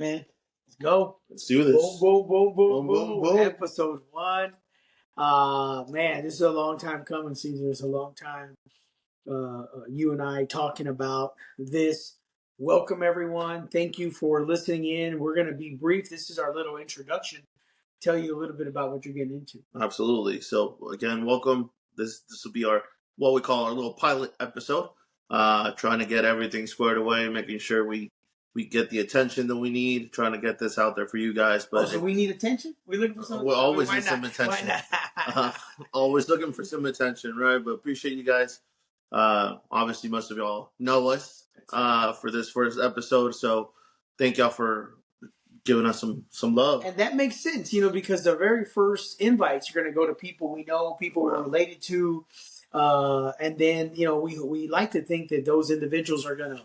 man. Let's go. Let's do this. Boom, boom, boom, boom, Boom, boom, boom. Episode 1. Man, this is a long time coming, Caesar. It's a long time. You and I talking about this. Welcome, everyone. Thank you for listening in. We're going to be brief. This is our little introduction. Tell you a little bit about what you're getting into. Absolutely. So again, welcome. This will be our what we call our little pilot episode. Trying to get everything squared away, making sure we get the attention that we need. Trying to get this out there for you guys. But so we need attention. We looking for some. We're always need some Why attention. not? Always looking for some attention, right? But appreciate you guys. Obviously, most of y'all know us for this first episode. So thank y'all for giving us some love. And that makes sense, because the very first invites are going to go to people we know, people we're related to, and then we like to think that those individuals are going to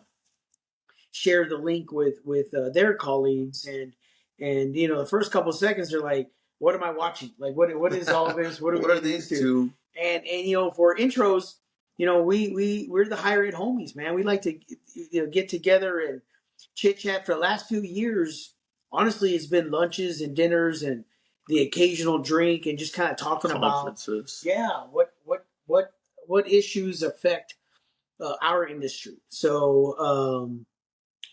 share the link with their colleagues, and the first couple of seconds they're like, "What am I watching? Like, what is all this? What are these two?" And for intros, we're the higher ed homies, man. We like to get together and chit chat. For the last few years, honestly, it's been lunches and dinners and the occasional drink and just kind of talking about what issues affect our industry. So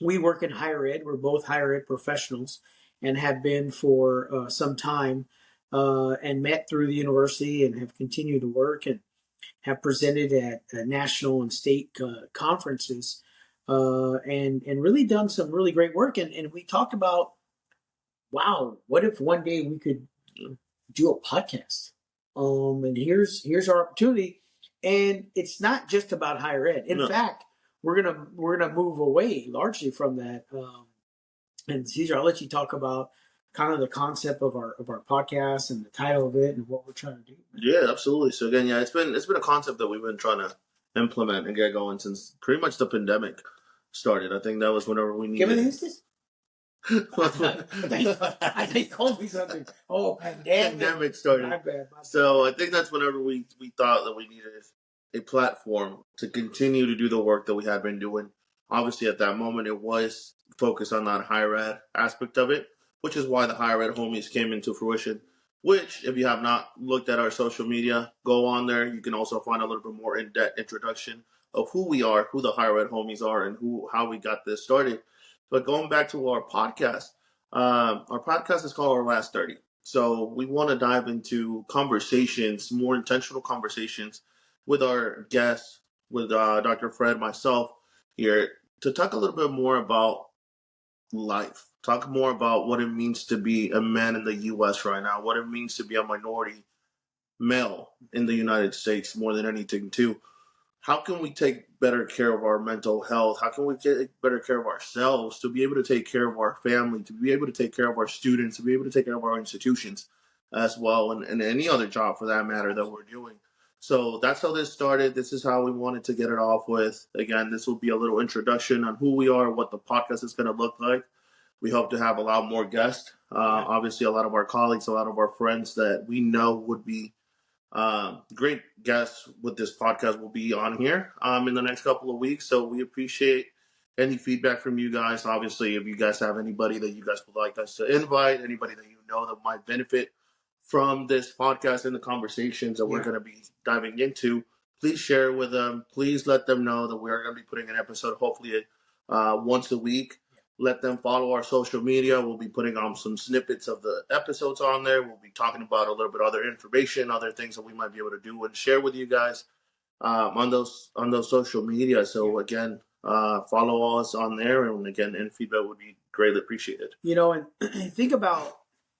we work in higher ed. We're both higher ed professionals and have been for some time, and met through the university and have continued to work and have presented at national and state conferences, and really done some really great work. And we talked about, wow, what if one day we could do a podcast? And here's our opportunity. And it's not just about higher ed. In fact, we're gonna move away largely from that. And Caesar, I'll let you talk about kind of the concept of our podcast and the title of it and what we're trying to do. Yeah, absolutely. So again, it's been a concept that we've been trying to implement and get going since pretty much the pandemic started. I think that was whenever we needed. Give me the instance. I think you told me something. Oh, pandemic started. My bad. So I think that's whenever we thought that we needed a platform to continue to do the work that we had been doing. Obviously, at that moment, it was focused on that higher ed aspect of it, which is why the higher ed homies came into fruition. Which, if you have not looked at our social media, go on there. You can also find a little bit more in-depth introduction of who we are, who the higher ed homies are, and how we got this started. But going back to our podcast is called Our Last 30. So we want to dive into conversations, more intentional conversations with our guests, with Dr. Fred, myself here, to talk a little bit more about life. Talk more about what it means to be a man in the U.S. right now, what it means to be a minority male in the United States more than anything, too. How can we take better care of our mental health? How can we take better care of ourselves to be able to take care of our family, to be able to take care of our students, to be able to take care of our institutions as well, and any other job for that matter that we're doing? So that's how this started. This is how we wanted to get it off with. Again, this will be a little introduction on who we are, what the podcast is going to look like. We hope to have a lot more guests. Obviously, a lot of our colleagues, a lot of our friends that we know would be great guests with this podcast will be on here in the next couple of weeks. So we appreciate any feedback from you guys. Obviously, if you guys have anybody that you guys would like us to invite, anybody that you know that might benefit from this podcast and the conversations that we're going to be diving into, please share it with them. Please let them know that we're going to be putting an episode hopefully once a week. Let them follow our social media. We'll be putting on some snippets of the episodes on there. We'll be talking about a little bit other information, other things that we might be able to do and share with you guys on those social media. So again, follow us on there, and again, any feedback would be greatly appreciated. And think about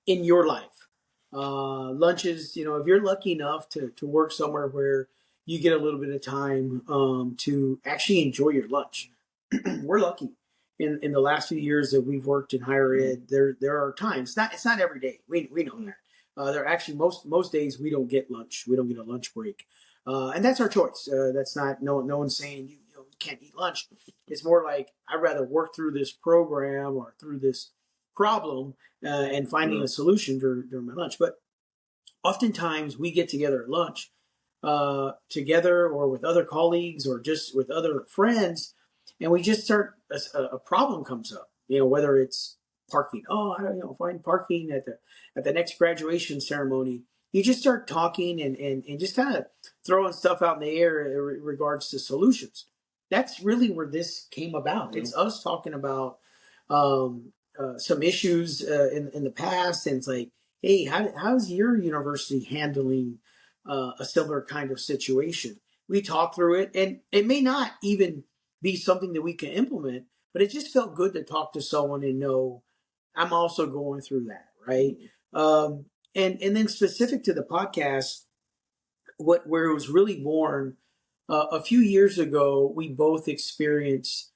in your life, lunches. If you're lucky enough to work somewhere where you get a little bit of time to actually enjoy your lunch, we're lucky. In the last few years that we've worked in higher ed, there are times. It's not every day. We know that. There are actually most days we don't get lunch. We don't get a lunch break, and that's our choice. That's not no one's saying you can't eat lunch. It's more like I'd rather work through this program or through this problem and finding a solution during my lunch. But oftentimes we get together at lunch, together or with other colleagues or just with other friends. And we just start, a problem comes up, whether it's parking. Oh, I don't find parking at the next graduation ceremony. You just start talking and just kind of throwing stuff out in the air in regards to solutions. That's really where this came about. Mm-hmm. It's us talking about some issues in the past, and it's like, hey, how's your university handling a similar kind of situation? We talk through it, and it may not even be something that we can implement, but it just felt good to talk to someone and know I'm also going through that, right? And then specific to the podcast, where it was really born a few years ago, we both experienced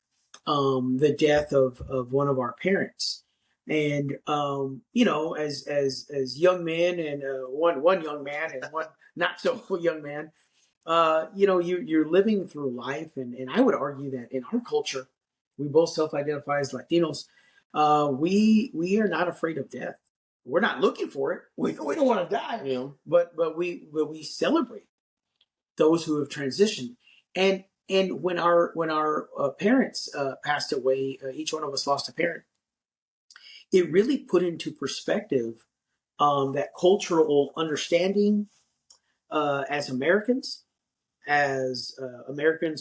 the death of one of our parents, and as young men, and one young man and one not so young man, you're living through life, and I would argue that in our culture, we both self-identify as Latinos. We are not afraid of death. We're not looking for it. We don't want to die, but we celebrate those who have transitioned. And when our parents passed away, each one of us lost a parent. It really put into perspective that cultural understanding as Americans,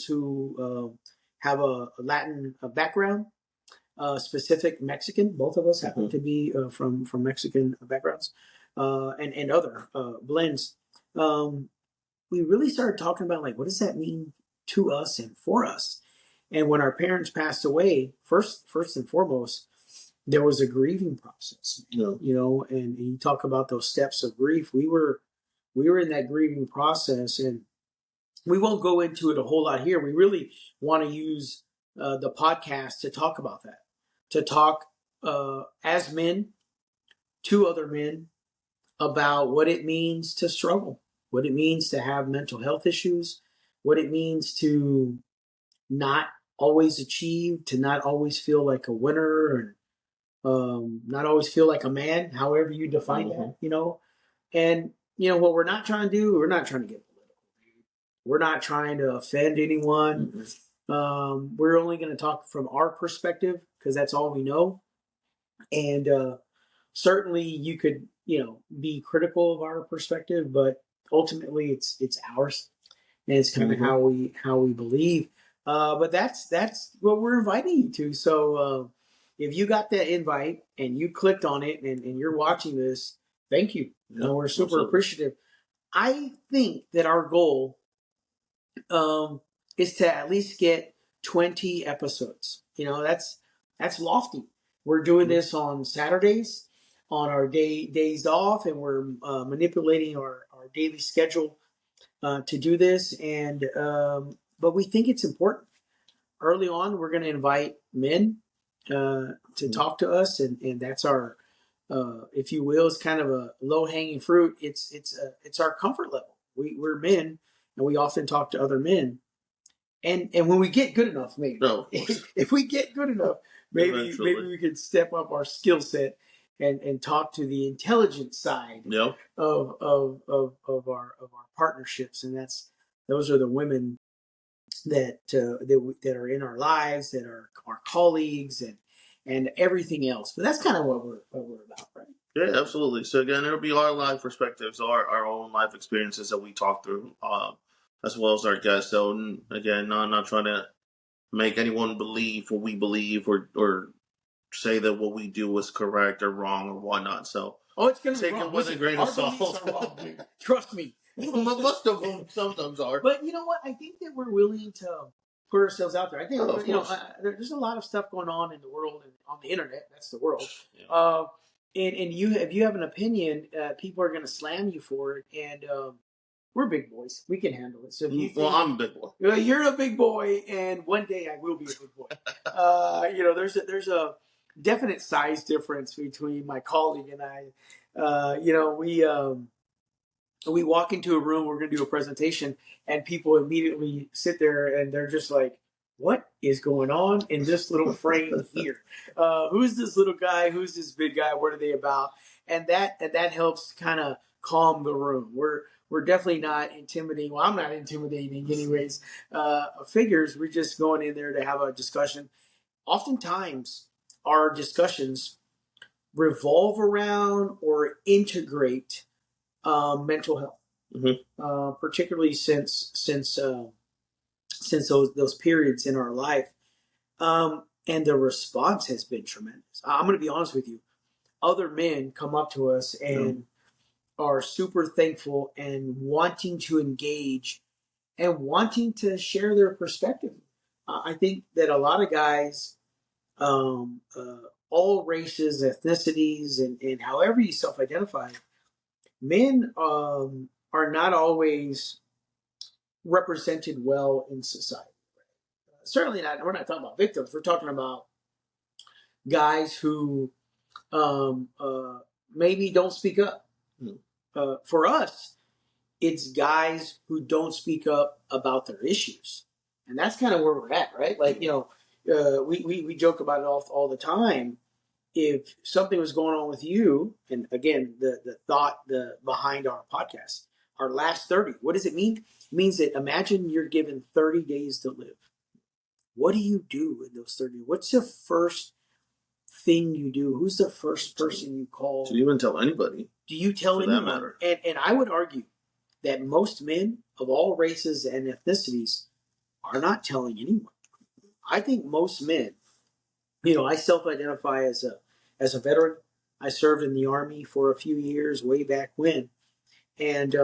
who have a Latin background, specific Mexican. Both of us happen to be from Mexican backgrounds, and other blends. We really started talking about, like, what does that mean to us and for us? And when our parents passed away, first and foremost, there was a grieving process. And you talk about those steps of grief. We were in that grieving process, and we won't go into it a whole lot here. We really want to use the podcast to talk about that, to talk as men to other men about what it means to struggle, what it means to have mental health issues, what it means to not always achieve, to not always feel like a winner, and not always feel like a man, however you define that, And, what we're not trying to do, we're not trying to get political. We're not trying to offend anyone. We're only going to talk from our perspective because that's all we know. And certainly you could, be critical of our perspective, but ultimately it's ours, and it's kind of how we believe. But that's what we're inviting you to. So if you got that invite and you clicked on it and you're watching this, thank you. We're super appreciative. I think that our goal is to at least get 20 episodes. That's lofty. We're doing this on Saturdays, on our days off, and we're manipulating our daily schedule to do this. And but we think it's important. Early on, we're going to invite men to talk to us, and that's our, if you will, it's kind of a low hanging fruit. It's our comfort level. We're men, and we often talk to other men. And when we get good enough, maybe if we get good enough, maybe we could step up our skill set and talk to the intelligent side of our partnerships, and those are the women that are in our lives, that are our colleagues, and everything else. But that's kind of what we're about, right? Yeah, absolutely. So again, it'll be our life perspectives, our own life experiences that we talk through, as well as our guests. So again, not trying to make anyone believe what we believe, or say that what we do is correct or wrong or whatnot. So it's going to take it with a grain of salt. Trust me. Most of them sometimes are. But you know what? I think that we're willing to put ourselves out there. I think there's a lot of stuff going on in the world and on the internet. That's the world. Yeah. And if you have an opinion, people are going to slam you for it. And we're big boys. We can handle it. So if you think, I'm a big boy. You're a big boy, and one day I will be a big boy. There's a definite size difference between my colleague and I. We walk into a room, we're going to do a presentation, and people immediately sit there and they're just like, what is going on in this little frame here? Who's this little guy? Who's this big guy? What are they about? And that helps kind of calm the room. We're definitely not intimidating. Well, I'm not intimidating anyways. Figures, we're just going in there to have a discussion. Oftentimes, our discussions revolve around or integrate mental health, particularly since those periods in our life, and the response has been tremendous. I'm going to be honest with you. Other men come up to us and are super thankful and wanting to engage and wanting to share their perspective. I think that a lot of guys, all races, ethnicities, and however you self-identify, men are not always represented well in society. Certainly not. We're not talking about victims. We're talking about guys who maybe don't speak up. For us, it's guys who don't speak up about their issues, and that's kind of where we're at, right? Like, we joke about it all the time. If something was going on with you, and again, the thought behind our podcast, our last 30, what does it mean? It means that imagine you're given 30 days to live. What do you do in those 30? What's the first thing you do? Who's the first person you call? Do you even tell anybody? Do you tell anyone? And I would argue that most men of all races and ethnicities are not telling anyone. I think most men, I self-identify as a veteran. I served in the Army for a few years way back when. And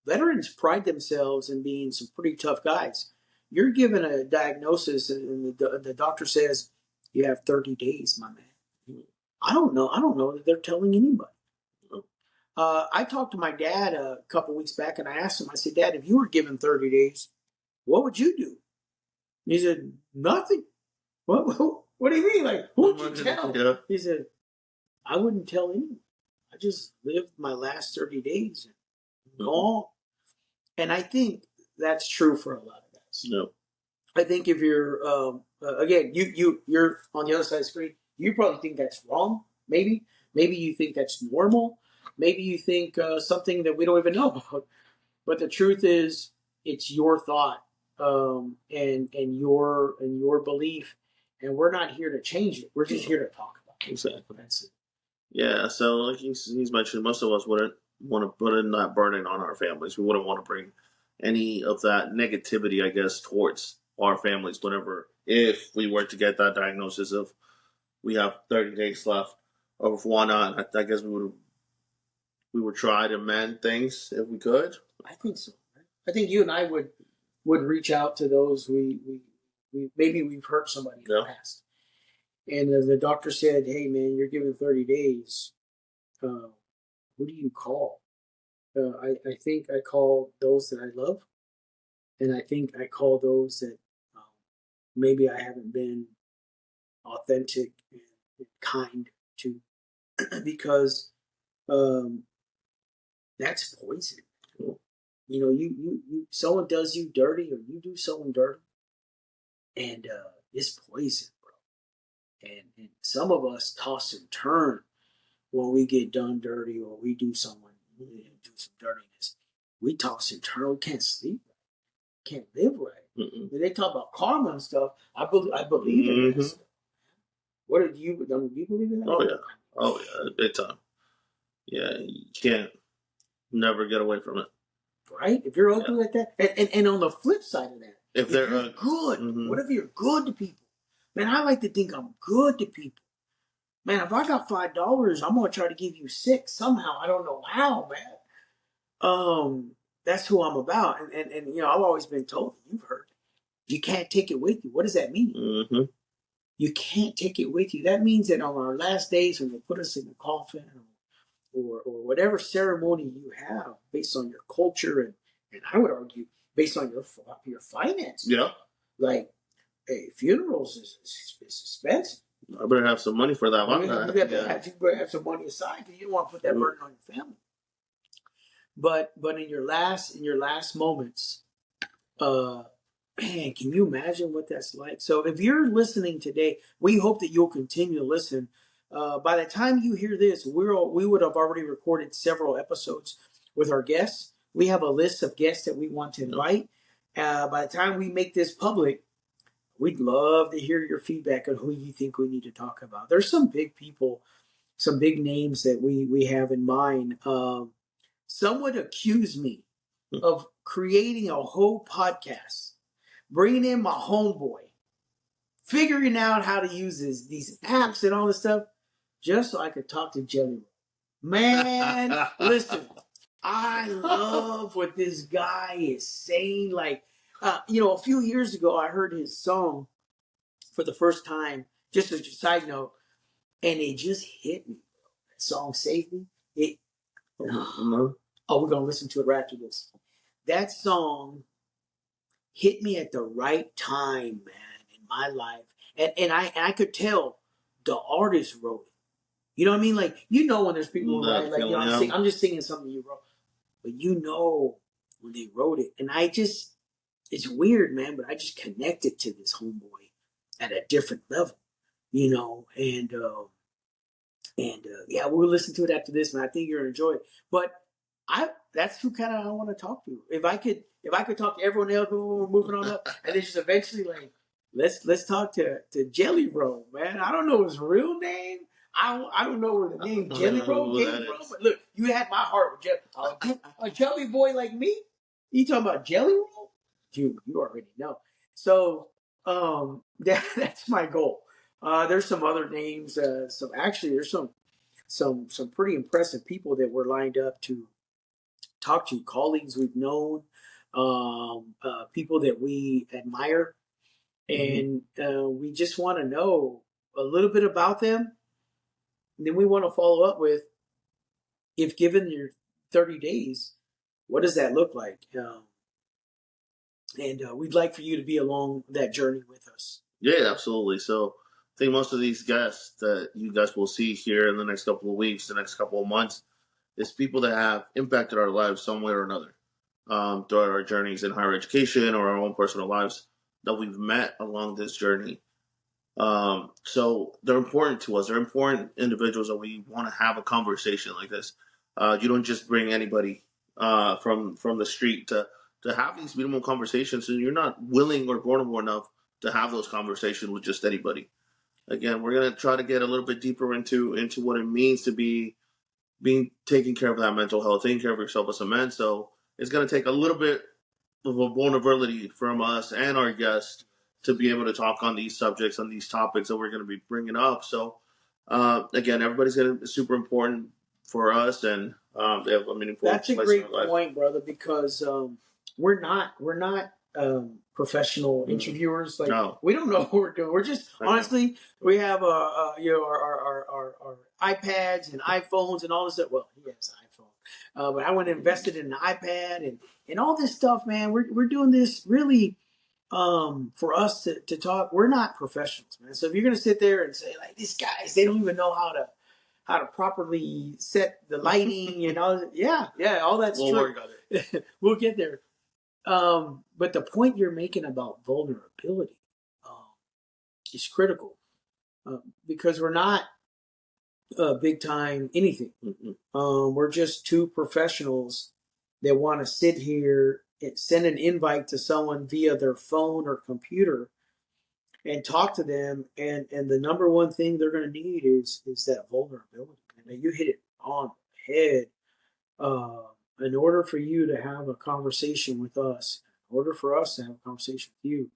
veterans pride themselves in being some pretty tough guys. You're given a diagnosis and the doctor says, you have 30 days, my man. I don't know that they're telling anybody. I talked to my dad a couple weeks back and I asked him, I said, Dad, if you were given 30 days, what would you do? And he said, nothing. What do you mean? Like, who would you tell? Yeah. He said, I wouldn't tell anyone. I just lived my last 30 days and go on. And I think that's true for a lot of guys. No. I think if you're, again, you're on the other side of the screen, you probably think that's wrong, maybe. Maybe you think that's normal. Maybe you think something that we don't even know about. But the truth is, it's your thought and your belief, and we're not here to change it. We're just here to talk about it. Exactly. That's it. Yeah. So, like he's mentioned, most of us wouldn't want to put in that burden on our families. We wouldn't want to bring any of that negativity, I guess, towards our families. If we were to get that diagnosis of we have 30 days left, or if why not, I guess we would try to mend things if we could. I think so. I think you and I would reach out to those we maybe we've hurt somebody in the past, and the doctor said, "Hey, man, you're given 30 days. Who do you call?" I think I call those that I love, and I think I call those that maybe I haven't been authentic and kind to, because that's poison. You someone does you dirty, or you do someone dirty, and it's poison, bro. And some of us toss and turn when we get done dirty, or we do some dirtiness. We toss and turn. We can't sleep right. Can't live right. When they talk about karma and stuff, I believe in that stuff. What do you believe in that? Oh yeah, big time. Yeah, you can't never get away from it. Right? If you're ugly like that, and on the flip side of that, if you're good, what if you're good to people? Man, I like to think I'm good to people. Man, if I got $5, I'm gonna try to give you $6 somehow. I don't know how, man. That's who I'm about, and I've always been told, you've heard, you can't take it with you. What does that mean? You can't take it with you. That means that on our last days, when they put us in the coffin, or whatever ceremony you have based on your culture, and I would argue based on your finances. Yeah. Like, hey, funerals is expensive. I better have some money for that one. You better have some money aside, because you don't want to put that burden on your family. But in your last moments, man, can you imagine what that's like? So if you're listening today, we hope that you'll continue to listen. By the time you hear this, we would have already recorded several episodes with our guests. We have a list of guests that we want to invite. By the time we make this public, we'd love to hear your feedback on who you think we need to talk about. There's some big people some big names that we have in mind. Some would accuse me of creating a whole podcast, bringing in my homeboy, figuring out how to use these apps and all this stuff, just so I could talk to Jelly Roll. Man, listen, I love what this guy is saying. Like, a few years ago, I heard his song for the first time, just as a side note, and it just hit me. That song saved me. Oh, we're going to listen to it right after this. That song hit me at the right time, man, in my life. And I could tell the artist wrote it. You know what I mean? Like, when there's people who write, like, I'm just singing something you wrote. But when they wrote it. And it's weird, man, but I just connected to this homeboy at a different level, and yeah, we'll listen to it after this, man. I think you're gonna enjoy it. But that's who kind of I want to talk to. If I could talk to everyone else who we're moving on up, and then just eventually like let's talk to Jelly Roll, man. I don't know his real name. I don't know where the name Jelly Roll came from. But look, you had my heart with a jelly boy like me. You talking about Jelly Roll? You already know. So that's my goal. There's some other names. There's some pretty impressive people that we're lined up to talk to. Colleagues we've known, people that we admire, and we just want to know a little bit about them. And then we want to follow up with, if given your 30 days, what does that look like? And we'd like for you to be along that journey with us. Yeah, absolutely. So I think most of these guests that you guys will see here in the next couple of weeks, the next couple of months, is people that have impacted our lives some way or another throughout our journeys in higher education or our own personal lives that we've met along this journey. So they're important to us. They're important individuals that we want to have a conversation like this. You don't just bring anybody from the street to have these minimum conversations, and you're not willing or vulnerable enough to have those conversations with just anybody. Again, we're gonna try to get a little bit deeper into what it means to be being taking care of that mental health, taking care of yourself as a man. So it's gonna take a little bit of a vulnerability from us and our guests to be able to talk on these subjects, on these topics that we're going to be bringing up. So, again, everybody's going to be super important for us, and they have a meaningful. That's a great point, brother, because we're not professional interviewers. Like, no. We don't know what we're doing. We're just honestly, we have our iPads and iPhones and all this stuff. Well, he has an iPhone, but I went and invested in an iPad and all this stuff, man. We're doing this really for us to talk. We're not professionals, man. So if you're gonna sit there and say like these guys, they don't even know how to properly set the lighting and all. Yeah, all that's true. We'll work on it. We'll get there. But the point you're making about vulnerability is critical because we're not big time anything. We're just two professionals that want to sit here and send an invite to someone via their phone or computer and talk to them. And the number one thing they're going to need is that vulnerability. And you hit it on the head. In order for you to have a conversation with us, in order for us to have a conversation with you,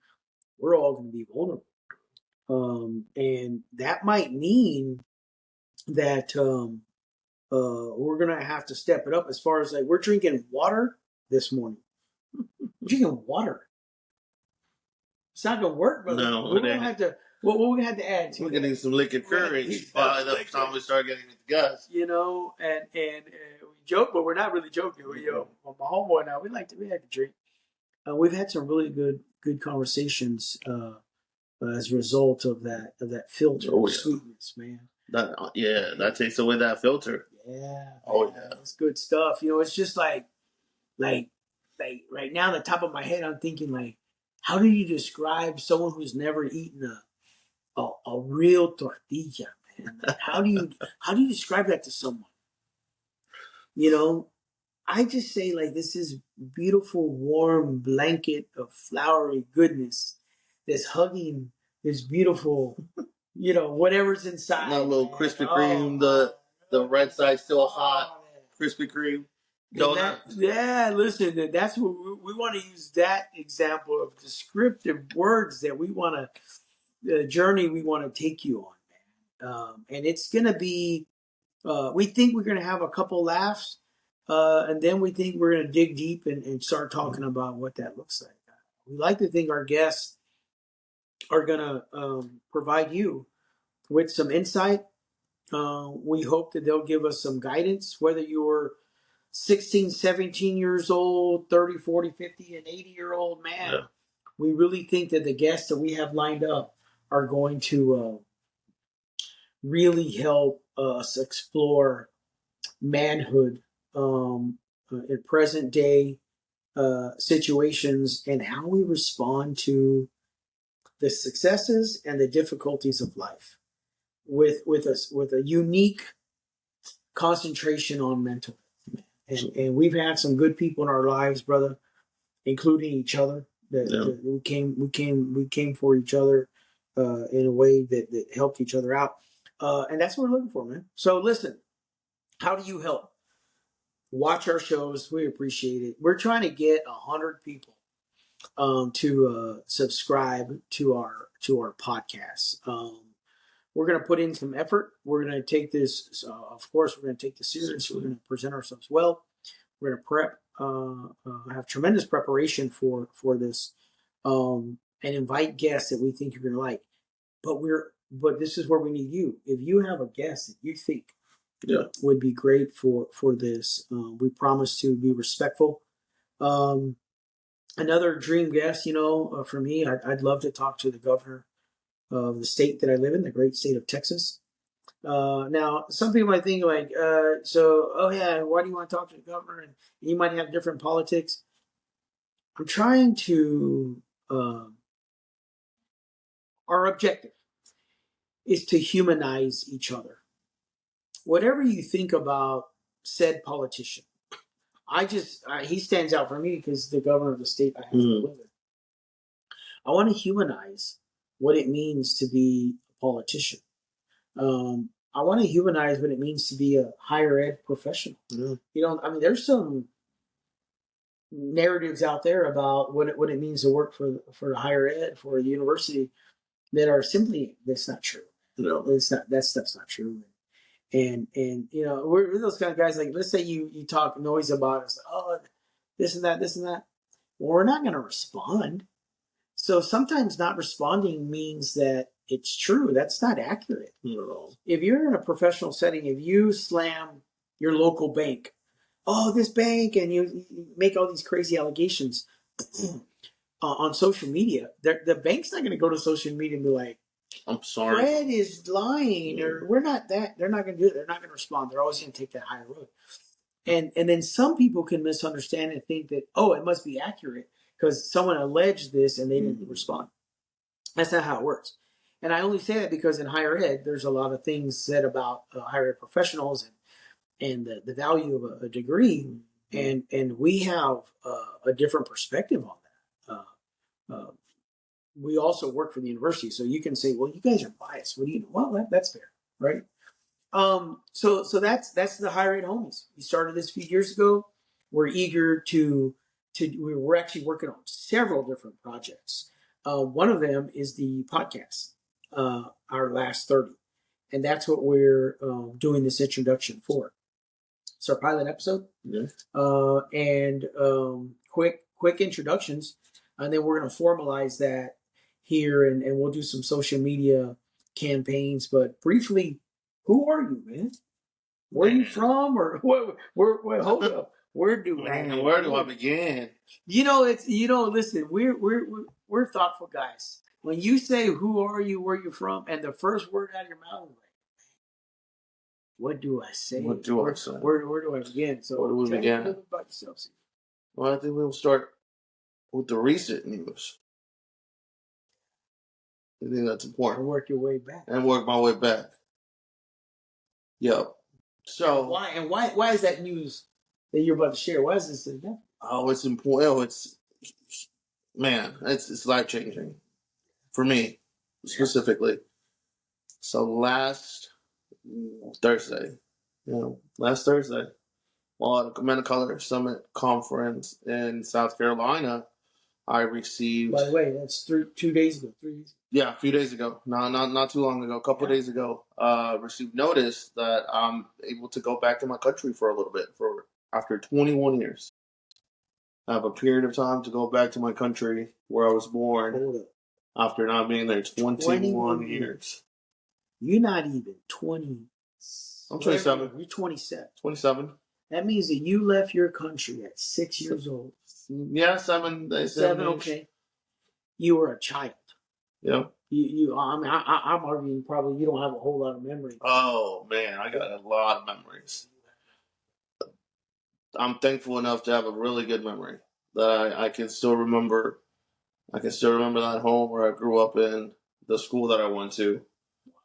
we're all going to be vulnerable. And that might mean that we're going to have to step it up as far as like we're drinking water this morning. Drinking water. It's not going to work, brother. No, we're going to have to. What we're going to have to add to we're getting some liquid courage by the time we start getting the gas. And we joke, but we're not really joking. My homeboy and I, we like to drink. We've had some really good conversations as a result of that filter of sweetness, man. That takes away that filter. Yeah. Yeah. It's good stuff. It's just like right now, the top of my head, I'm thinking like, how do you describe someone who's never eaten a real tortilla, man? Like, how do you describe that to someone? I just say like this is beautiful, warm blanket of flowery goodness that's hugging this beautiful whatever's inside. That little Krispy Kreme, the red side still hot, Krispy Kreme donut. Listen, that's what we want to use, that example of descriptive words that we want to, the journey we want to take you on, man. And it's going to be, we think we're going to have a couple laughs, and then we think we're going to dig deep and start talking about what that looks like. We like to think our guests are going to provide you with some insight. We hope that they'll give us some guidance, whether you're 16, 17 years old, 30, 40, 50, and 80-year-old man. Yeah. We really think that the guests that we have lined up are going to really help us explore manhood in present day situations and how we respond to the successes and the difficulties of life with a unique concentration on mental health. And we've had some good people in our lives, brother, including each other. That we came for each other in a way that helped each other out, and that's what we're looking for, man. So listen, how do you help? Watch our shows. We appreciate it. We're trying to get 100 people to subscribe to our podcast. We're going to put in some effort. We're going to take this, of course, we're going to take this serious. We're going to present ourselves well. We're going to prep, have tremendous preparation for this, and invite guests that we think you're going to like. But this is where we need you. If you have a guest that you think would be great for this, we promise to be respectful. Another dream guest, for me, I'd love to talk to the governor of the state that I live in, the great state of Texas. Now, some people might think like, why do you want to talk to the governor? And you might have different politics. I'm trying to, our objective is to humanize each other. Whatever you think about said politician, he stands out for me because the governor of the state I have to live in. I want to humanize what it means to be a politician. I want to humanize what it means to be a higher ed professional. Yeah. There's some narratives out there about what it means to work for higher ed, for a university, that are simply, that's not true. No, it's not. That stuff's not true. And we're those kind of guys. Like, let's say you talk noise about us, this and that. Well, we're not going to respond. So sometimes not responding means that it's true. That's not accurate. No. If you're in a professional setting, if you slam your local bank, this bank, and you make all these crazy allegations on social media, the bank's not going to go to social media and be like, I'm sorry, Fred is lying, or we're not that. They're not going to do it. They're not going to respond. They're always going to take that higher road. And then some people can misunderstand and think that, it must be accurate because someone alleged this and they didn't respond. That's not how it works. And I only say that because in higher ed, there's a lot of things said about higher ed professionals and the value of a degree. And we have a different perspective on that. We also work for the university. So you can say, well, you guys are biased. What do you know? Well, that's fair, right? So that's the higher ed homies. We started this a few years ago. We're eager we're actually working on several different projects. One of them is the podcast, our last 30. And that's what we're doing this introduction for. It's our pilot episode. Yeah. And quick introductions. And then we're going to formalize that here, and we'll do some social media campaigns. But briefly, who are you, man? Where are you from? Or hold up. Where do I begin? Listen, we're thoughtful guys. When you say who are you, where you from, and the first word out of your mouth is like, what do I say? Where do I begin? So where do we begin? Tell me about yourself, Steve. Well, I think we'll start with the recent news. I think that's important. And work your way back. And work my way back. Yep. So why is that news that you're about to share? Why is this important? Oh, it's important. It's life changing for me specifically. So last Thursday, last Thursday, while at the Men of Color Summit Conference in South Carolina, I received. By the way, that's 2 days ago. 3 days. Yeah, a few days ago. Not too long ago. A couple of days ago, received notice that I'm able to go back to my country for a little bit for after 21 years. I have a period of time to go back to my country where I was born after not being there 21 years. You're not even 20. I'm 27. You're 27. 27. That means that you left your country at 6 years old. Yeah, 7. 7, okay. You were a child. Yeah. I'm arguing probably you don't have a whole lot of memory. Oh, man, I got a lot of memories. I'm thankful enough to have a really good memory that I can still remember. I can still remember that home where I grew up in, the school that I went to.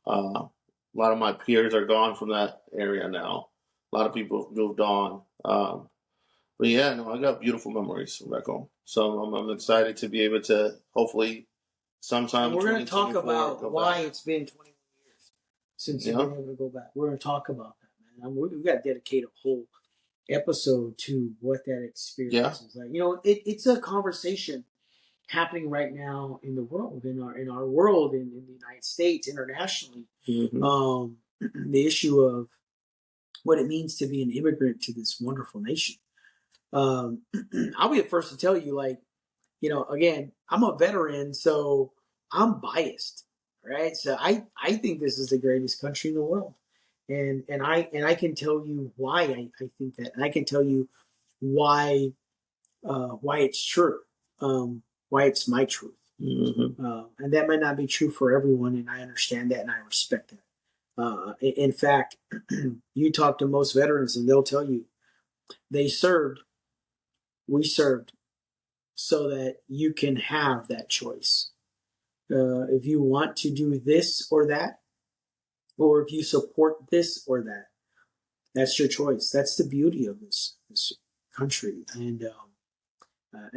A lot of my peers are gone from that area now. A lot of people have moved on. But yeah, no, I got beautiful memories from back home. So I'm excited to be able to hopefully sometime. And we're going to talk about why it's been 21 years since you've been able to go back. We're going to talk about that, man. We've got to dedicate a whole episode to what that experience is like. It's a conversation happening right now in the world, in our world, in the United States, internationally. Mm-hmm. The issue of what it means to be an immigrant to this wonderful nation. I'll be the first to tell you, again, I'm a veteran, so I'm biased, right? So I think this is the greatest country in the world. And I can tell you why I think that, and I can tell you why it's true, why it's my truth, and that might not be true for everyone, and I understand that and I respect that. In fact, you talk to most veterans and they'll tell you we served, so that you can have that choice. If you want to do this or that, or if you support this or that, that's your choice. That's the beauty of this country. And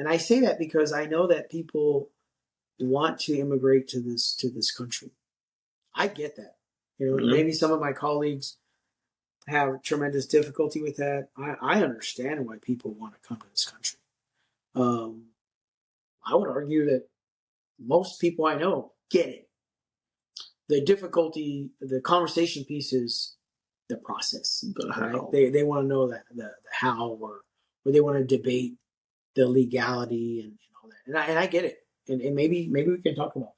I say that because I know that people want to immigrate to this country. I get that. Maybe some of my colleagues have tremendous difficulty with that. I understand why people want to come to this country. I would argue that most people I know get it. The difficulty, the conversation piece is the process. Right? They want to know the how, or they want to debate the legality and all that. And I get it. And maybe we can talk about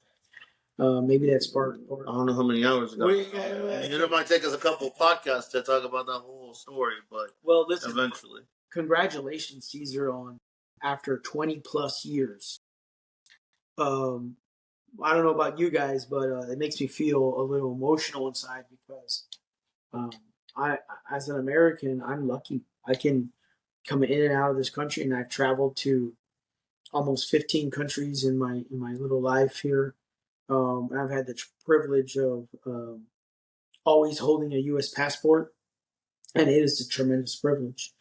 that. Maybe that's part. I don't know how many hours ago. It might take us a couple of podcasts to talk about that whole story, but listen, eventually. Congratulations, Caesar, on after 20 plus years. I don't know about you guys, but it makes me feel a little emotional inside because I, as an American, I'm lucky. I can come in and out of this country, and I've traveled to almost 15 countries in my little life here. I've had the privilege of always holding a U.S. passport, and it is a tremendous privilege.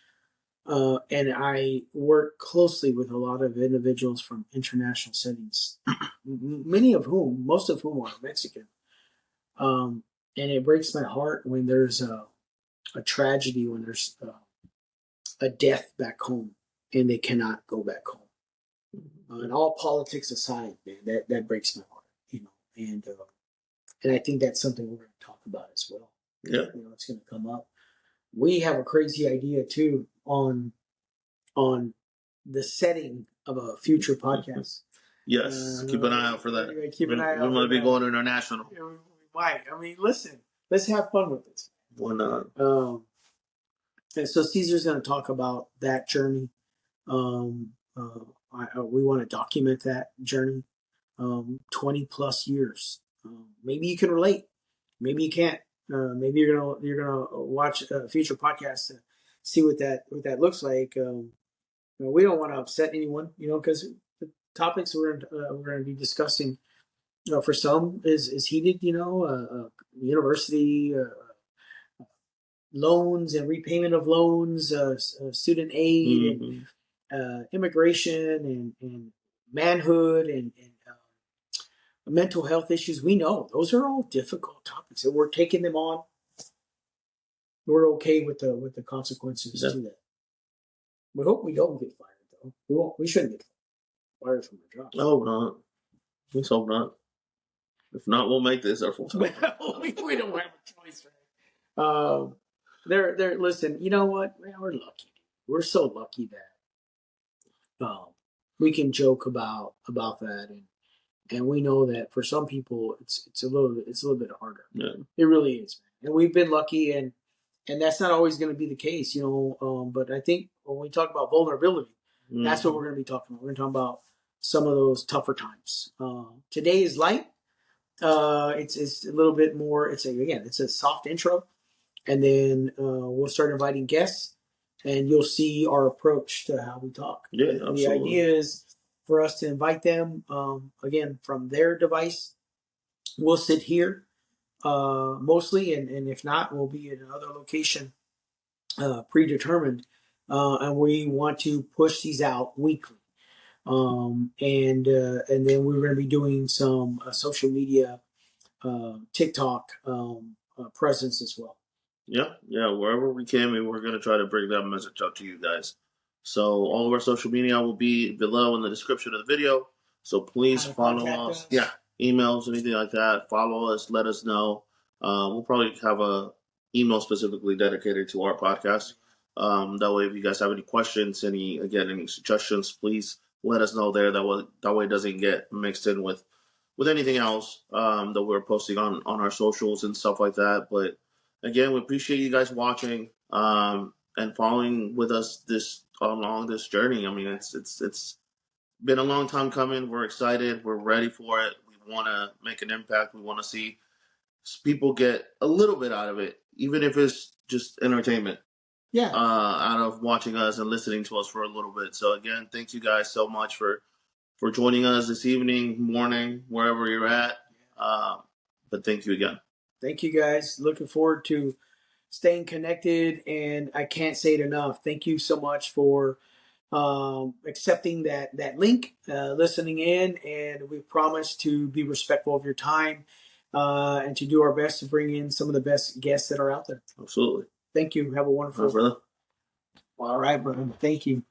And I work closely with a lot of individuals from international settings, most of whom are Mexican. And it breaks my heart when there's a tragedy, when there's a death back home and they cannot go back home. And all politics aside, man, that breaks my heart, and I think that's something we're going to talk about as well. Yeah, it's going to come up. We have a crazy idea too on the setting of a future podcast. Yes, keep an eye out for that. Keep an eye out. We might be going international. We might. I mean, listen, let's have fun with this. Why not? And so Caesar's going to talk about that journey. We want to document that journey. 20 plus years. Maybe you can relate. Maybe you can't. Maybe you're gonna watch a future podcast to see what that looks like. We don't want to upset anyone, because the topics we're going to be discussing, for some is heated. University loans and repayment of loans, student aid, and immigration and manhood and mental health issues. We know those are all difficult topics, and we're taking them on. We're okay with the consequences to that. We hope we don't get fired, though. We won't. We shouldn't get fired from our job. I hope not. Let's hope not. If not, we'll make this our full time. We don't have a choice, right? They're listen. You know what? We're lucky. We're so lucky that we can joke about that, and we know that for some people it's a little bit harder. Yeah. It really is, man. And we've been lucky, and that's not always going to be the case, you know. But I think when we talk about vulnerability, that's what we're going to be talking about. We're going to talk about some of those tougher times. Today is light. It's a little bit more. It's a soft intro, and then we'll start inviting guests, and you'll see our approach to how we talk. Yeah, absolutely. The idea is for us to invite them again from their device. We'll sit here mostly, and if not, we'll be in another location predetermined, and we want to push these out weekly. And then we're going to be doing some social media, TikTok presence as well. Yeah, wherever we can, we're going to try to bring that message out to you guys. So all of our social media will be below in the description of the video. So please follow us. Yeah, emails, anything like that. Follow us. Let us know. We'll probably have a email specifically dedicated to our podcast. That way, if you guys have any questions, any suggestions, please let us know there. That way it doesn't get mixed in with anything else that we're posting on our socials and stuff like that. But again, we appreciate you guys watching and following with us along this journey. I mean, it's been a long time coming. We're excited. We're ready for it. We want to make an impact. We want to see people get a little bit out of it, even if it's just entertainment. Yeah. Out of watching us and listening to us for a little bit. So again, thank you guys so much for joining us this evening, morning, wherever you're at. But thank you again. Thank you guys. Looking forward to staying connected, and I can't say it enough. Thank you so much for accepting that link, listening in, and we promise to be respectful of your time and to do our best to bring in some of the best guests that are out there. Absolutely. Thank you. Have a wonderful brother. All right, brother. Thank you.